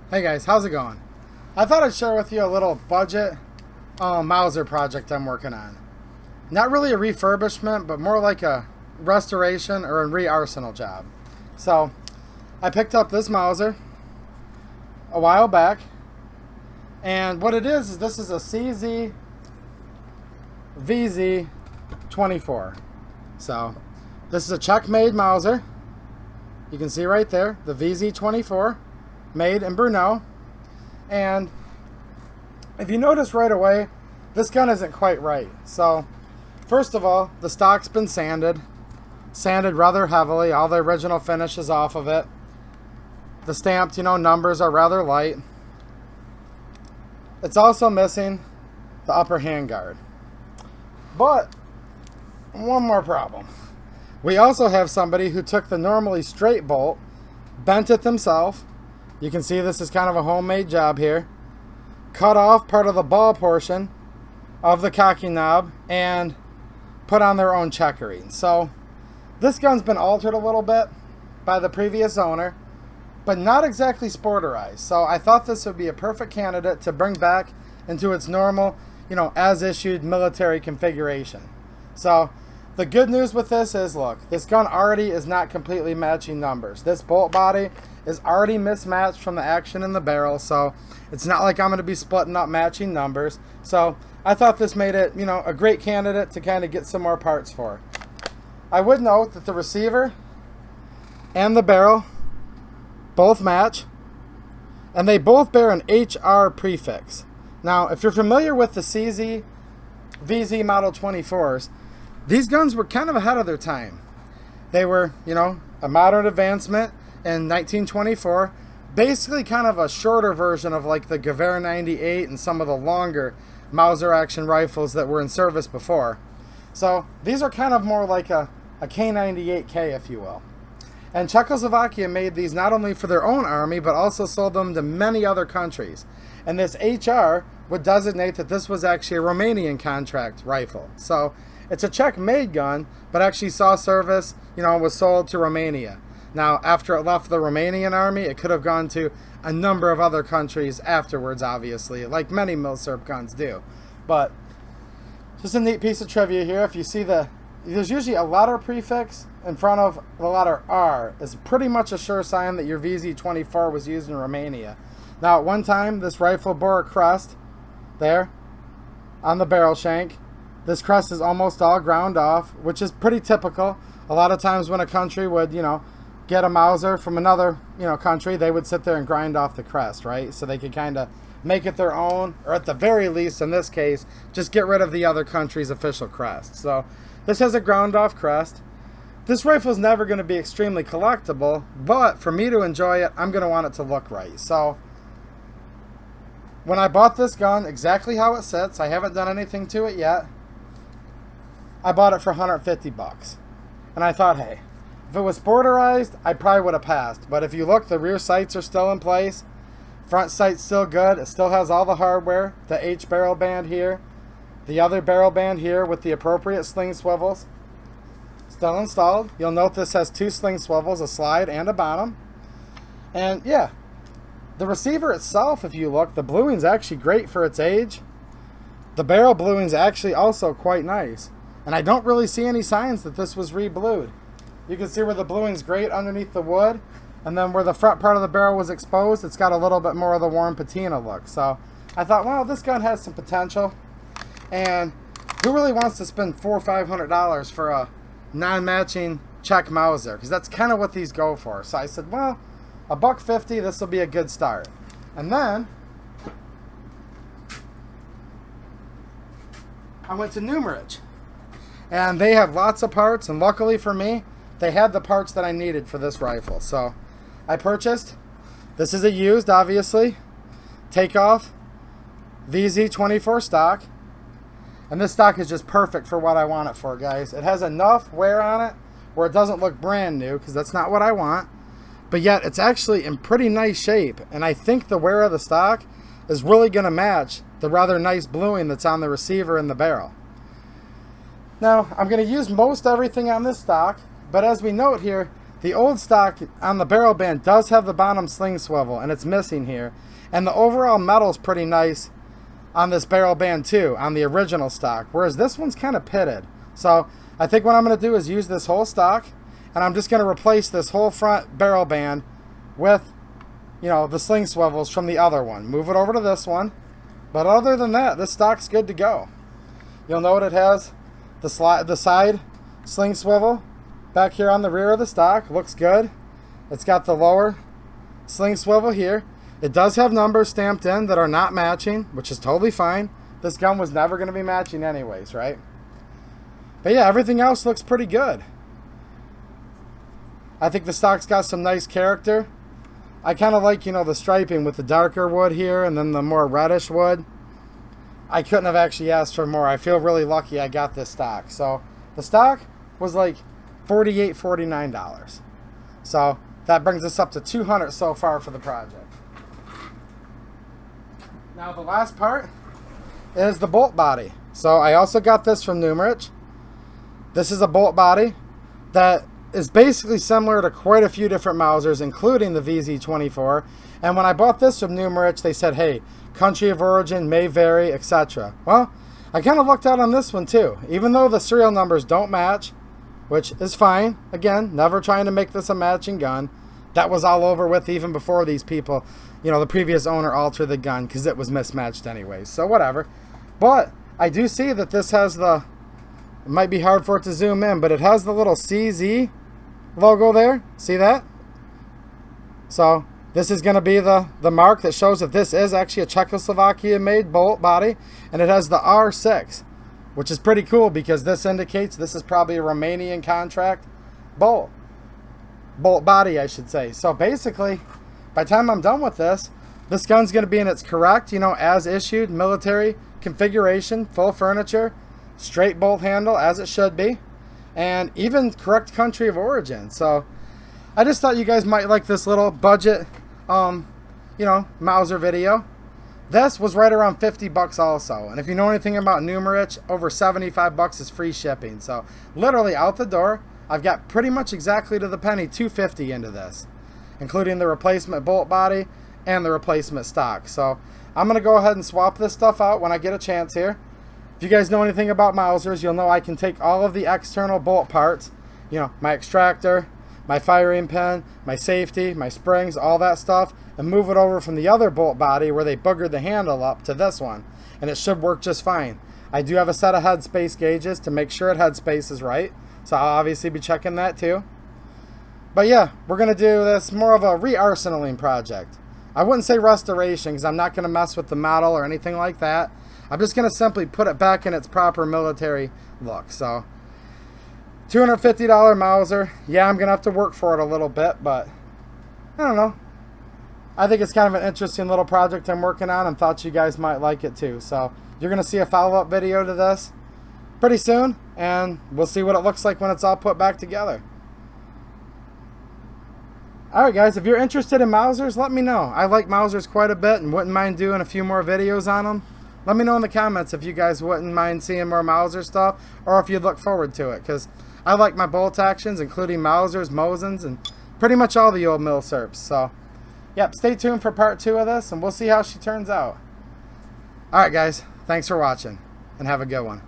Hey guys, how's it going? I thought I'd share with you a little budget Mauser project I'm working on. Not really a refurbishment, but more like a restoration or a re-arsenal job. So, I picked up this Mauser a while back, and what it is this is a CZ VZ24. So, this is a Czech-made Mauser. You can see right there, the VZ24. Made in Brno. And if you notice right away, this gun isn't quite right. So first of all, the stock's been sanded rather heavily. All the original finish is off of it. The stamped, numbers are rather light. It's also missing the upper handguard. But one more problem. We also have somebody who took the normally straight bolt, bent it themselves. You can see this is kind of a homemade job here. Cut off part of the ball portion of the cocking knob and put on their own checkering. So this gun's been altered a little bit by the previous owner, but not exactly sporterized. So I thought this would be a perfect candidate to bring back into its normal, as issued military configuration. So the good news with this is, look, this gun already is not completely matching numbers. This bolt body is already mismatched from the action in the barrel, so it's not like I'm going to be splitting up matching numbers. So I thought this made it, a great candidate to kind of get some more parts for. I would note that the receiver and the barrel both match, and they both bear an HR prefix. Now, if you're familiar with the CZ VZ Model 24s, these guns were kind of ahead of their time. They were, a modern advancement in 1924, basically kind of a shorter version of like the Gewehr 98 and some of the longer Mauser action rifles that were in service before. So these are kind of more like a K98K, if you will. And Czechoslovakia made these not only for their own army, but also sold them to many other countries. And this HR would designate that this was actually a Romanian contract rifle. So it's a Czech-made gun, but actually saw service, was sold to Romania. Now, after it left the Romanian army, it could have gone to a number of other countries afterwards, obviously, like many Milsurp guns do. But just a neat piece of trivia here. If you see there's usually a letter prefix in front of the letter R. It's pretty much a sure sign that your VZ24 was used in Romania. Now, at one time, this rifle bore a crest there on the barrel shank. This crest is almost all ground off, which is pretty typical. A lot of times when a country would, get a Mauser from another, country, they would sit there and grind off the crest, right? So they could kind of make it their own, or at the very least, in this case, just get rid of the other country's official crest. So this has a ground off crest. This rifle is never going to be extremely collectible, but for me to enjoy it, I'm going to want it to look right. So when I bought this gun, exactly how it sits, I haven't done anything to it yet. I bought it for 150 bucks. And I thought, hey, if it was sporterized, I probably would have passed. But if you look, the rear sights are still in place. Front sight's still good. It still has all the hardware. The H barrel band here. The other barrel band here with the appropriate sling swivels. Still installed. You'll note this has two sling swivels, a slide and a bottom. And yeah, the receiver itself, if you look, the bluing's actually great for its age. The barrel bluing's actually also quite nice. And I don't really see any signs that this was re-blued. You can see where the bluing's great underneath the wood, and then where the front part of the barrel was exposed, it's got a little bit more of the warm patina look. So I thought, well, this gun has some potential, and who really wants to spend $400 or $500 for a non-matching Czech Mauser? Because that's kind of what these go for. So I said, well, $150, this will be a good start. And then I went to Numerich. And they have lots of parts, and luckily for me, they had the parts that I needed for this rifle. So I purchased, this is a used, obviously, takeoff VZ24 stock. And this stock is just perfect for what I want it for, guys. It has enough wear on it where it doesn't look brand new, because that's not what I want. But yet, it's actually in pretty nice shape. And I think the wear of the stock is really going to match the rather nice bluing that's on the receiver and the barrel. Now, I'm going to use most everything on this stock, but as we note here, The old stock on the barrel band does have the bottom sling swivel, and it's missing here. And the overall metal's pretty nice on this barrel band too, on the original stock, whereas this one's kind of pitted. So I think what I'm going to do is use this whole stock, and I'm just going to replace this whole front barrel band with, you know, the sling swivels from the other one. Move it over to this one. But other than that, this stock's good to go. You'll note it has the side sling swivel back here on the rear of the stock. Looks good. It's got the lower sling swivel here. It does have numbers stamped in that are not matching, which is totally fine. This gun was never going to be matching anyways, right? But yeah, everything else looks pretty good. I think the stock's got some nice character. I kind of like, you know, the striping with the darker wood here and then the more reddish wood. I couldn't have actually asked for more. I feel really lucky I got this stock. So the stock was like $48, $49. So that brings us up to $200 so far for the project. Now the last part is the bolt body. So I also got this from Numerich. This is a bolt body that is basically similar to quite a few different Mausers, including the VZ24. And when I bought this from Numerich, they said, hey, country of origin may vary, etc. Well, I kind of lucked out on this one too. Even though the serial numbers don't match, which is fine. Again, never trying to make this a matching gun. That was all over with even before these people, you know, the previous owner altered the gun because it was mismatched anyways. So whatever. But I do see that this has the, it might be hard for it to zoom in, but it has the little CZ logo there. See that? So this is going to be the mark that shows that this is actually a Czechoslovakia made bolt body, and it has the R6, which is pretty cool because this indicates this is probably a Romanian contract bolt body, I should say. So basically, by the time I'm done with this gun's going to be in its correct, you know, as issued military configuration, full furniture, straight bolt handle as it should be, and even correct country of origin. So I just thought you guys might like this little budget, you know, Mauser video. This was right around 50 bucks also. And if you know anything about Numerich, over 75 bucks is free shipping. So literally out the door, I've got pretty much exactly to the penny $250 into this, including the replacement bolt body and the replacement stock. So I'm going to go ahead and swap this stuff out when I get a chance here. If you guys know anything about Mausers, you'll know I can take all of the external bolt parts, you know, my extractor, my firing pin, my safety, my springs, all that stuff, and move it over from the other bolt body where they boogered the handle up to this one. And it should work just fine. I do have a set of headspace gauges to make sure headspace is right. So I'll obviously be checking that too. But yeah, we're going to do this more of a re-arsenaling project. I wouldn't say restoration because I'm not going to mess with the metal or anything like that. I'm just going to simply put it back in its proper military look. So $250 Mauser. Yeah, I'm going to have to work for it a little bit, but I don't know. I think it's kind of an interesting little project I'm working on and thought you guys might like it too. So you're going to see a follow-up video to this pretty soon, and we'll see what it looks like when it's all put back together. Alright guys, if you're interested in Mausers, let me know. I like Mausers quite a bit and wouldn't mind doing a few more videos on them. Let me know in the comments if you guys wouldn't mind seeing more Mauser stuff, or if you'd look forward to it, because I like my bolt actions, including Mausers, Mosins, and pretty much all the old Milsurps. So, yep, stay tuned for part 2 of this, and we'll see how she turns out. Alright guys, thanks for watching, and have a good one.